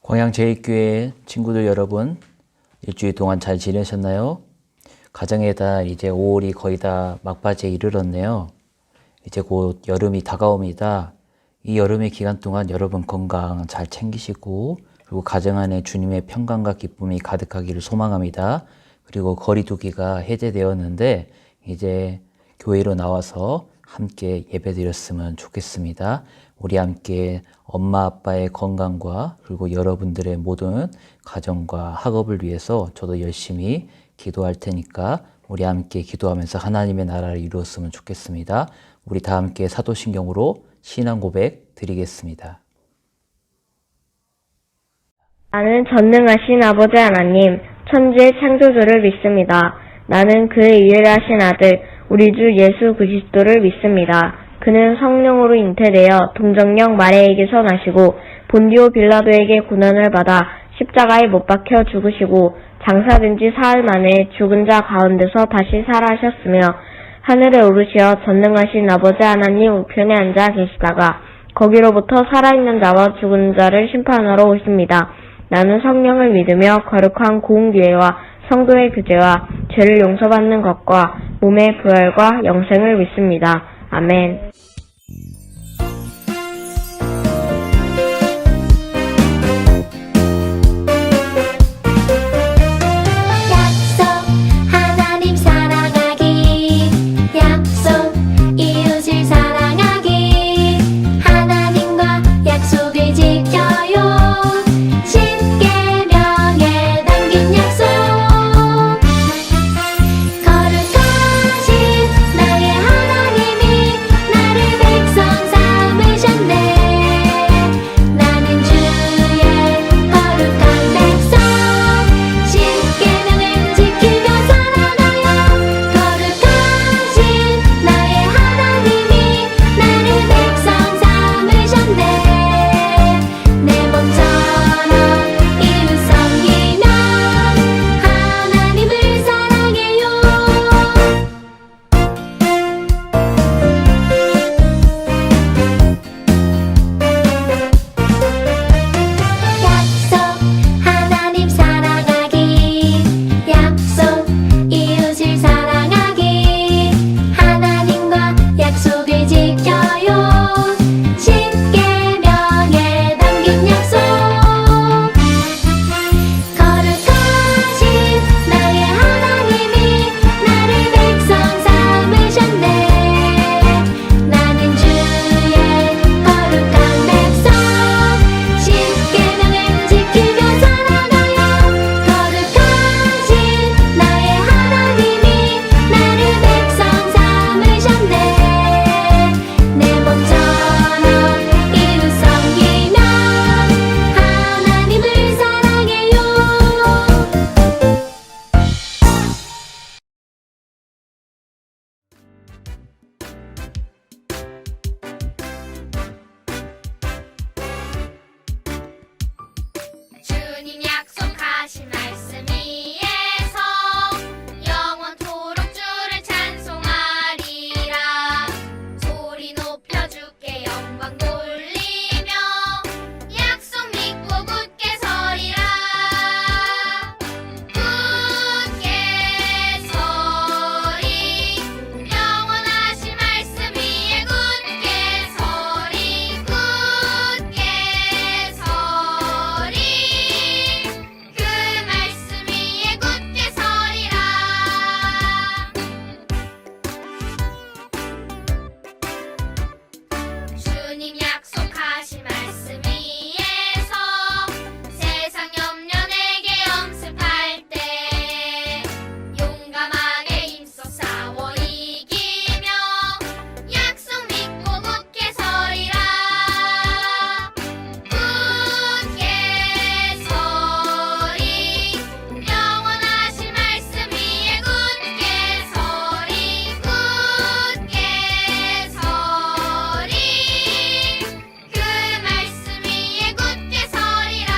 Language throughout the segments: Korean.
광양제일교회 친구들 여러분, 일주일 동안 잘 지내셨나요? 가정의 달 이제 5월이 거의 다 막바지에 이르렀네요. 이제 곧 여름이 다가옵니다. 이 여름의 기간 동안 여러분 건강 잘 챙기시고, 그리고 가정 안에 주님의 평강과 기쁨이 가득하기를 소망합니다. 그리고 거리두기가 해제되었는데 이제 교회로 나와서 함께 예배드렸으면 좋겠습니다. 우리 함께 엄마 아빠의 건강과 그리고 여러분들의 모든 가정과 학업을 위해서 저도 열심히 기도할 테니까 우리 함께 기도하면서 하나님의 나라를 이루었으면 좋겠습니다. 우리 다 함께 사도신경으로 신앙 고백 드리겠습니다. 나는 전능하신 아버지 하나님, 천지의 창조주를 믿습니다. 나는 그의 유일하신 아들, 우리 주 예수 그리스도를 믿습니다. 그는 성령으로 잉태되어 동정녀 마리아에게서 나시고 본디오 빌라도에게 고난을 받아 십자가에 못 박혀 죽으시고 장사된 지 사흘 만에 죽은 자 가운데서 다시 살아하셨으며 하늘에 오르시어 전능하신 아버지 하나님 우편에 앉아 계시다가 거기로부터 살아있는 자와 죽은 자를 심판하러 오십니다. 나는 성령을 믿으며 거룩한 공교회와 성도의 교제와 죄를 용서받는 것과 몸의 부활과 영생을 믿습니다. 아멘. 약속 하나님 사랑하기 약속 이웃을 사랑하기 하나님과 약속을 지켜요 십계명에 담긴 약속 거룩하신 나의 하나님이 나를 백성 삼으셨네 나는 주의 거룩한 백성 십계명을 지키며 살아가요 거룩하신 나의 하나님이 나를 백성 삼으셨네 내 몸처럼 이웃 섬기며 하나님을 사랑해요 약속 하나님 사랑하기 약속 이웃을 사랑하기 하나님과 약속을 지켜요 십계명에 담긴 약속 거룩하신 나의 하나님이 나를 백성 삼으셨네 나는 주의 거룩한 백성 십계명을 지키며 살아가요 거룩하신 나의 하나님이 나를 백성 삼으셨네 내 몸처럼 이웃 섬기며 하나님을 사랑해요 주님 약속하신 말씀 위에서 영원토록 주를 찬송하리라 소리 높여 주께 영광 돌리며 약속 믿고 굳게 서리라 굳게 서리 영원하신 말씀 위에 굳게 서리 굳게 서리 그 말씀 위에 굳게 서리라 주님 약속하신 말씀 위에서 세상 염려 내게 엄습할 때 용감하게 힘써 싸워 이기며 약속 믿고 굳게 서리라 굳게 서리 영원하신 말씀 위에 굳게 서리 굳게 서리 그 말씀 위에 굳게 서리라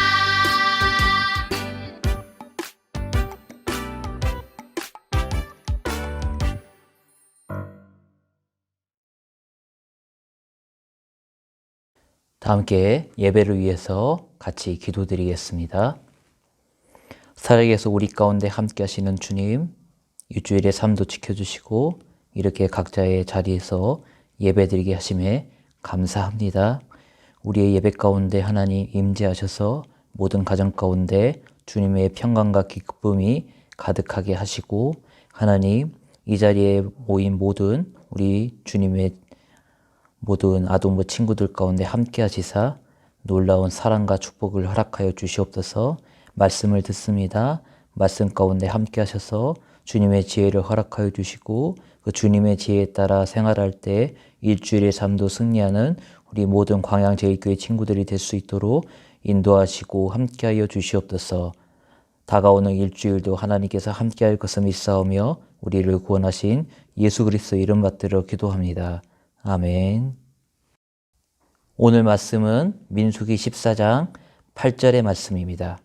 다 함께 예배를 위해서 같이 기도드리겠습니다. 살아계서 우리 가운데 함께 하시는 주님, 일주일의 삶도 지켜주시고 이렇게 각자의 자리에서 예배드리게 하심에 감사합니다. 우리의 예배 가운데 하나님 임재하셔서 모든 가정 가운데 주님의 평강과 기쁨이 가득하게 하시고, 하나님 이 자리에 모인 모든 우리 주님의 모든 아동부 친구들 가운데 함께 하시사 놀라운 사랑과 축복을 허락하여 주시옵소서. 말씀을 듣습니다. 말씀 가운데 함께 하셔서 주님의 지혜를 허락하여 주시고 그 주님의 지혜에 따라 생활할 때 일주일의 삶도 승리하는 우리 모든 광양제일교회 친구들이 될 수 있도록 인도하시고 함께하여 주시옵소서. 다가오는 일주일도 하나님께서 함께할 것을 믿사오며 우리를 구원하신 예수 그리스도 이름 받들어 기도합니다. 아멘. 오늘 말씀은 민수기 14장 8절의 말씀입니다.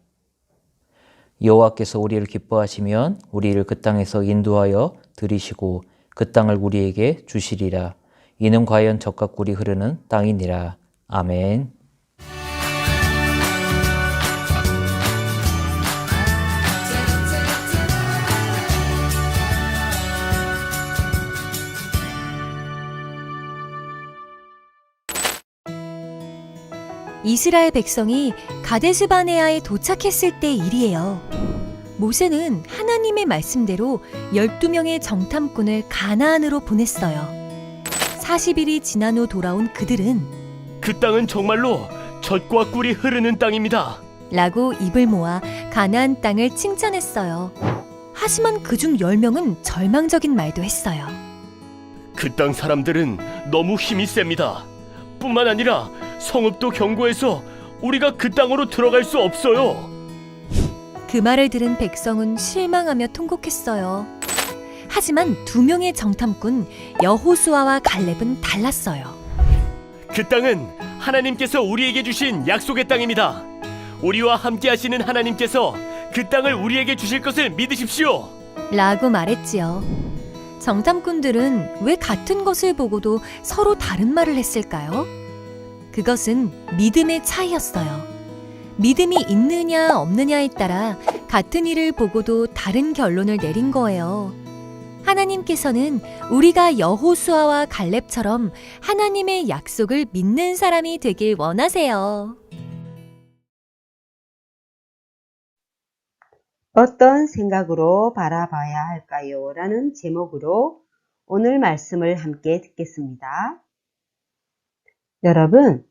여호와께서 우리를 기뻐하시면 우리를 그 땅에서 인도하여 들이시고 그 땅을 우리에게 주시리라. 이는 과연 젖과 꿀이 흐르는 땅이니라. 아멘. 이스라엘 백성이 가데스 바네아에 도착했을 때 일이에요. 모세는 하나님의 말씀대로 12명의 정탐꾼을 가나안으로 보냈어요. 40일이 지난 후 돌아온 그들은 그 땅은 정말로 젖과 꿀이 흐르는 땅입니다. 라고 입을 모아 가나안 땅을 칭찬했어요. 하지만 그중 10명은 절망적인 말도 했어요. 그 땅 사람들은 너무 힘이 셉니다. 뿐만 아니라 성읍도 견고해서 우리가 그 땅으로 들어갈 수 없어요. 그 말을 들은 백성은 실망하며 통곡했어요. 하지만 2명의 정탐꾼 여호수아와 갈렙은 달랐어요. 그 땅은 하나님께서 우리에게 주신 약속의 땅입니다. 우리와 함께 하시는 하나님께서 그 땅을 우리에게 주실 것을 믿으십시오. 라고 말했지요. 정탐꾼들은 왜 같은 것을 보고도 서로 다른 말을 했을까요? 그것은 믿음의 차이였어요. 믿음이 있느냐 없느냐에 따라 같은 일을 보고도 다른 결론을 내린 거예요. 하나님께서는 우리가 여호수아와 갈렙처럼 하나님의 약속을 믿는 사람이 되길 원하세요. 어떤 생각으로 바라봐야 할까요? 라는 제목으로 오늘 말씀을 함께 듣겠습니다. 여러분,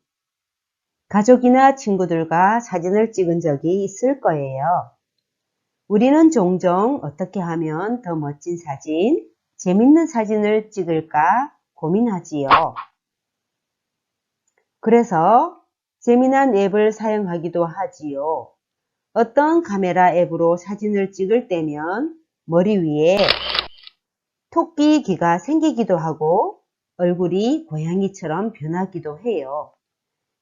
가족이나 친구들과 사진을 찍은 적이 있을 거예요. 우리는 종종 어떻게 하면 더 멋진 사진, 재밌는 사진을 찍을까 고민하지요. 그래서 재미난 앱을 사용하기도 하지요. 어떤 카메라 앱으로 사진을 찍을 때면 머리 위에 토끼 귀가 생기기도 하고 얼굴이 고양이처럼 변하기도 해요.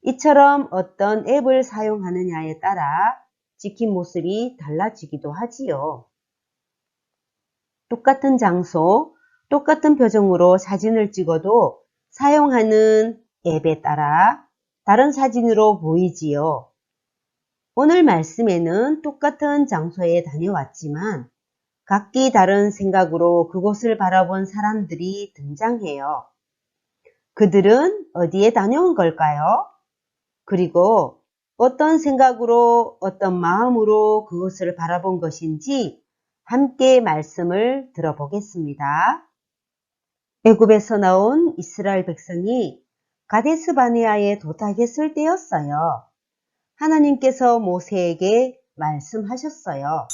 이처럼 어떤 앱을 사용하느냐에 따라 찍힌 모습이 달라지기도 하지요. 똑같은 장소, 똑같은 표정으로 사진을 찍어도 사용하는 앱에 따라 다른 사진으로 보이지요. 오늘 말씀에는 똑같은 장소에 다녀왔지만 각기 다른 생각으로 그곳을 바라본 사람들이 등장해요. 그들은 어디에 다녀온 걸까요? 그리고 어떤 생각으로, 어떤 마음으로 그것을 바라본 것인지 함께 말씀을 들어보겠습니다. 애굽에서 나온 이스라엘 백성이 가데스 바네아에 도착했을 때였어요. 하나님께서 모세에게 말씀하셨어요.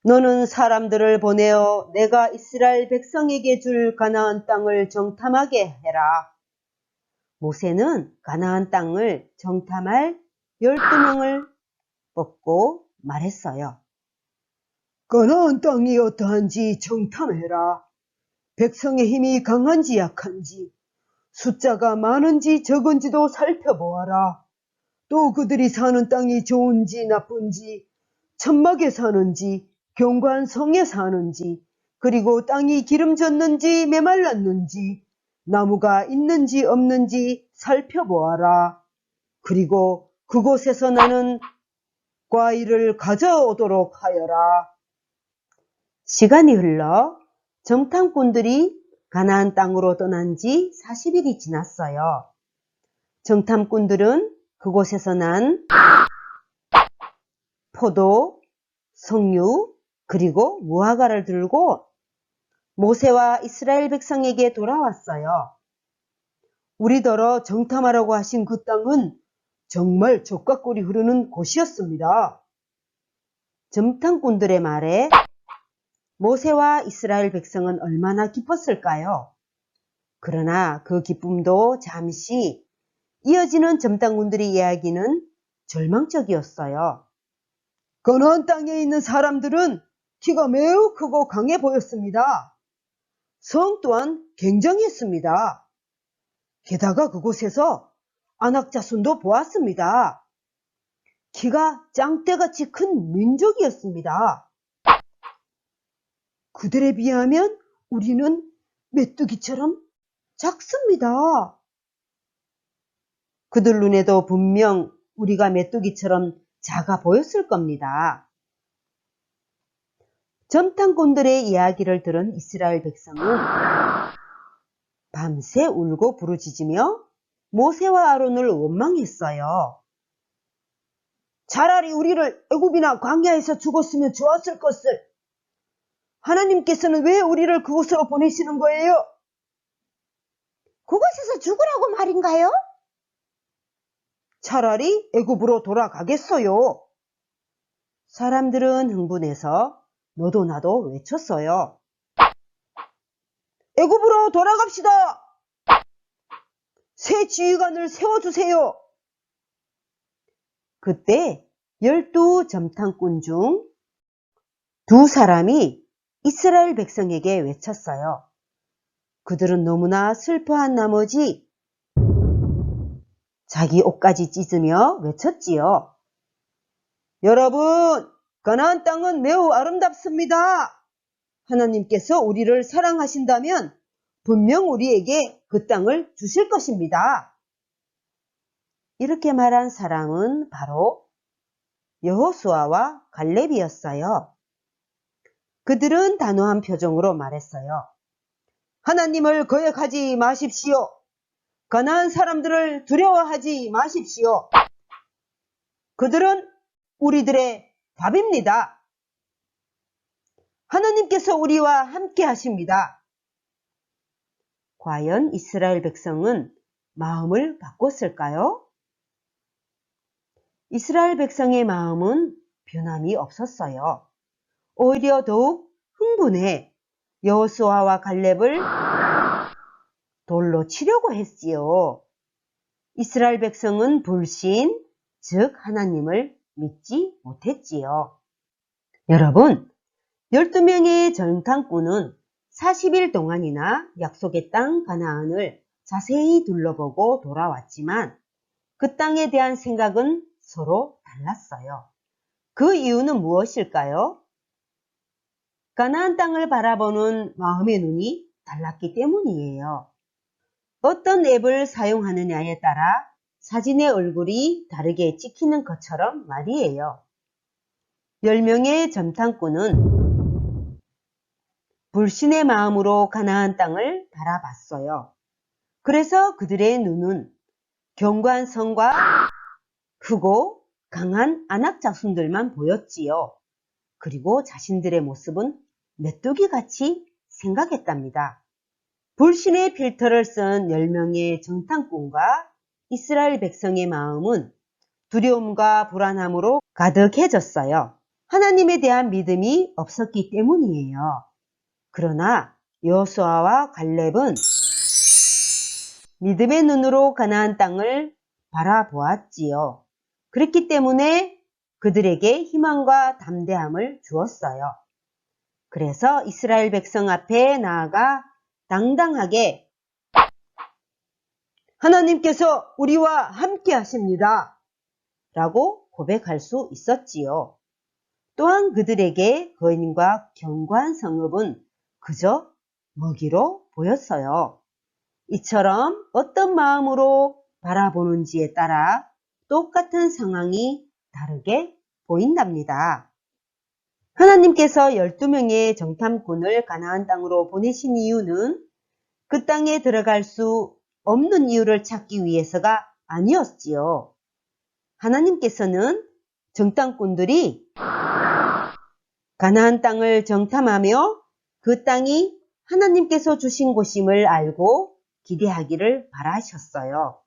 너는 사람들을 보내어 내가 이스라엘 백성에게 줄 가나안 땅을 정탐하게 해라. 모세는 가나안 땅을 정탐할 12명을 뽑고 말했어요. 가나안 땅이 어떠한지 정탐해라. 백성의 힘이 강한지 약한지, 숫자가 많은지 적은지도 살펴보아라. 또 그들이 사는 땅이 좋은지 나쁜지, 천막에 사는지, 견고한 성에 사는지, 그리고 땅이 기름졌는지 메말랐는지, 나무가 있는지 없는지 살펴보아라. 그리고 그곳에서 나는 과일을 가져오도록 하여라. 시간이 흘러 정탐꾼들이 가나안 땅으로 떠난 지 40일이 지났어요. 정탐꾼들은 그곳에서 난 포도, 석류, 그리고 무화과를 들고 모세와 이스라엘 백성에게 돌아왔어요. 우리더러 정탐하라고 하신 그 땅은 정말 젖과 꿀이 흐르는 곳이었습니다. 정탐꾼들의 말에 모세와 이스라엘 백성은 얼마나 기뻤을까요? 그러나 그 기쁨도 잠시 이어지는 정탐꾼들의 이야기는 절망적이었어요. 가나안 땅에 있는 사람들은 키가 매우 크고 강해 보였습니다. 성 또한 굉장했습니다. 게다가 그곳에서 안악자손도 보았습니다. 키가 짱떼같이 큰 민족이었습니다. 그들에 비하면 우리는 메뚜기처럼 작습니다. 그들 눈에도 분명 우리가 메뚜기처럼 작아 보였을 겁니다. 정탐꾼들의 이야기를 들은 이스라엘 백성은 밤새 울고 부르짖으며 모세와 아론을 원망했어요. 차라리 우리를 애굽이나 광야에서 죽었으면 좋았을 것을. 하나님께서는 왜 우리를 그곳으로 보내시는 거예요? 그곳에서 죽으라고 말인가요? 차라리 애굽으로 돌아가겠어요. 사람들은 흥분해서 너도 나도 외쳤어요. 애굽으로 돌아갑시다. 새 지휘관을 세워주세요. 그때 12 정탐꾼 중 2사람이 이스라엘 백성에게 외쳤어요. 그들은 너무나 슬퍼한 나머지 자기 옷까지 찢으며 외쳤지요. 여러분, 가나안 땅은 매우 아름답습니다. 하나님께서 우리를 사랑하신다면 분명 우리에게 그 땅을 주실 것입니다. 이렇게 말한 사람은 바로 여호수아와 갈렙이었어요. 그들은 단호한 표정으로 말했어요. 하나님을 거역하지 마십시오. 가나안 사람들을 두려워하지 마십시오. 그들은 우리들의 밥입니다. 하나님께서 우리와 함께 하십니다. 과연 이스라엘 백성은 마음을 바꿨을까요? 이스라엘 백성의 마음은 변함이 없었어요. 오히려 더욱 흥분해 여호수아와 갈렙을 돌로 치려고 했지요. 이스라엘 백성은 불신, 즉 하나님을 믿지 못했지요. 여러분, 12명의 정탐꾼은 40일 동안이나 약속의 땅 가나안을 자세히 둘러보고 돌아왔지만 그 땅에 대한 생각은 서로 달랐어요. 그 이유는 무엇일까요? 가나안 땅을 바라보는 마음의 눈이 달랐기 때문이에요. 어떤 앱을 사용하느냐에 따라 사진의 얼굴이 다르게 찍히는 것처럼 말이에요. 10명의 정탐꾼은 불신의 마음으로 가나안 땅을 바라봤어요. 그래서 그들의 눈은 견고한 성과 크고 강한 안악자손들만 보였지요. 그리고 자신들의 모습은 메뚜기같이 생각했답니다. 불신의 필터를 쓴 10명의 정탐꾼과 이스라엘 백성의 마음은 두려움과 불안함으로 가득해졌어요. 하나님에 대한 믿음이 없었기 때문이에요. 그러나 여호수아와 갈렙은 믿음의 눈으로 가나안 땅을 바라보았지요. 그렇기 때문에 그들에게 희망과 담대함을 주었어요. 그래서 이스라엘 백성 앞에 나아가 당당하게 하나님께서 우리와 함께 하십니다. 라고 고백할 수 있었지요. 또한 그들에게 거인과 견고한 성읍은 그저 먹이로 보였어요. 이처럼 어떤 마음으로 바라보는지에 따라 똑같은 상황이 다르게 보인답니다. 하나님께서 12명의 정탐꾼을 가나안 땅으로 보내신 이유는 그 땅에 들어갈 수 없는 이유를 찾기 위해서가 아니었지요. 하나님께서는 정탐꾼들이 가나안 땅을 정탐하며 그 땅이 하나님께서 주신 곳임을 알고 기대하기를 바라셨어요.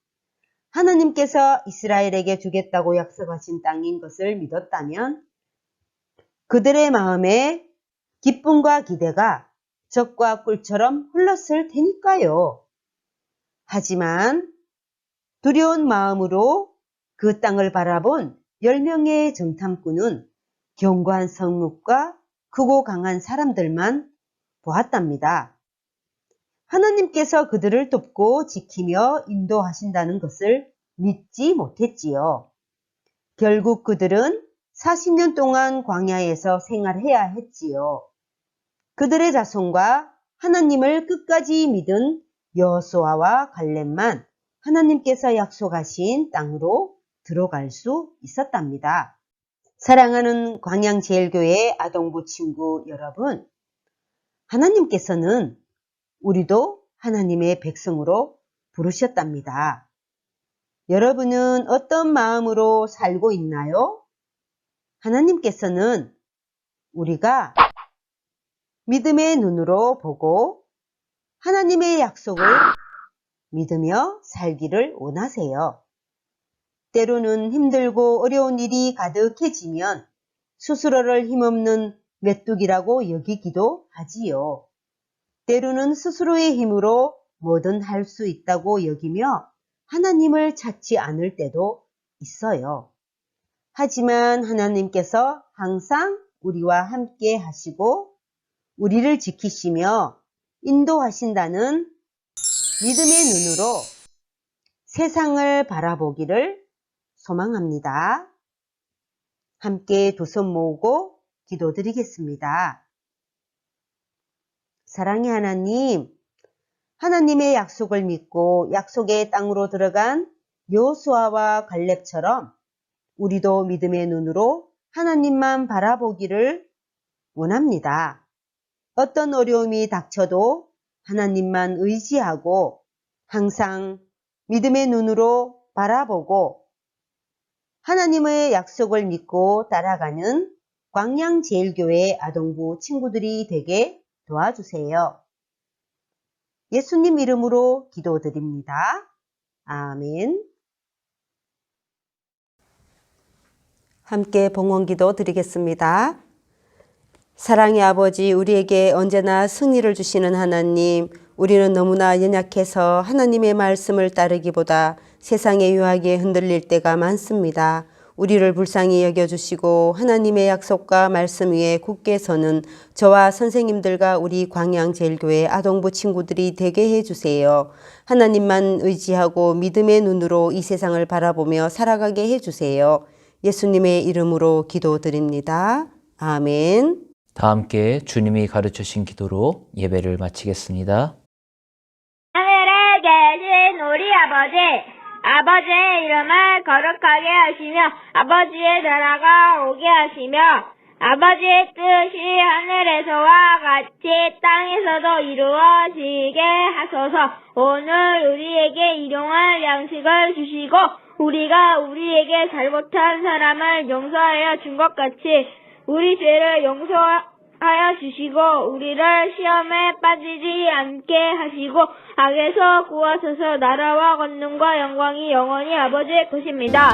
하나님께서 이스라엘에게 주겠다고 약속하신 땅인 것을 믿었다면 그들의 마음에 기쁨과 기대가 젖과 꿀처럼 흘렀을 테니까요. 하지만 두려운 마음으로 그 땅을 바라본 10명의 정탐꾼은 견고한 성읍과 크고 강한 사람들만 보았답니다. 하나님께서 그들을 돕고 지키며 인도하신다는 것을 믿지 못했지요. 결국 그들은 40년 동안 광야에서 생활해야 했지요. 그들의 자손과 하나님을 끝까지 믿은 여호수아와 갈렙만 하나님께서 약속하신 땅으로 들어갈 수 있었답니다. 사랑하는 광양제일교회 아동부 친구 여러분, 하나님께서는 우리도 하나님의 백성으로 부르셨답니다. 여러분은 어떤 마음으로 살고 있나요? 하나님께서는 우리가 믿음의 눈으로 보고 하나님의 약속을 믿으며 살기를 원하세요. 때로는 힘들고 어려운 일이 가득해지면 스스로를 힘없는 메뚜기라고 여기기도 하지요. 때로는 스스로의 힘으로 뭐든 할 수 있다고 여기며 하나님을 찾지 않을 때도 있어요. 하지만 하나님께서 항상 우리와 함께 하시고 우리를 지키시며 인도하신다는 믿음의 눈으로 세상을 바라보기를 소망합니다. 함께 두 손 모으고 기도드리겠습니다. 사랑의 하나님, 하나님의 약속을 믿고 약속의 땅으로 들어간 여호수아와 갈렙처럼 우리도 믿음의 눈으로 하나님만 바라보기를 원합니다. 어떤 어려움이 닥쳐도 하나님만 의지하고 항상 믿음의 눈으로 바라보고 하나님의 약속을 믿고 따라가는 광양제일교회 아동부 친구들이 되게 도와주세요. 예수님 이름으로 기도드립니다. 아멘. 함께 봉헌기도 드리겠습니다. 사랑의 아버지, 우리에게 언제나 승리를 주시는 하나님, 우리는 너무나 연약해서 하나님의 말씀을 따르기보다 세상의 유혹에 흔들릴 때가 많습니다. 우리를 불쌍히 여겨주시고 하나님의 약속과 말씀 위에 굳게 서는 저와 선생님들과 우리 광양제일교회 아동부 친구들이 되게 해주세요. 하나님만 의지하고 믿음의 눈으로 이 세상을 바라보며 살아가게 해주세요. 예수님의 이름으로 기도드립니다. 아멘. 다 함께 주님이 가르쳐주신 기도로 예배를 마치겠습니다. 하늘에 계신 우리 아버지의 이름을 거룩하게 하시며 아버지의 나라가 오게 하시며 아버지의 뜻이 하늘에서와 같이 땅에서도 이루어지게 하소서. 오늘 우리에게 일용할 양식을 주시고 우리가 우리에게 잘못한 사람을 용서하여 준 것 같이 우리 죄를 용서하여 주시고 우리를 시험에 빠지지 않게 하시고 악에서 구하소서. 나라와 권능과 영광이 영원히 아버지의 것입니다.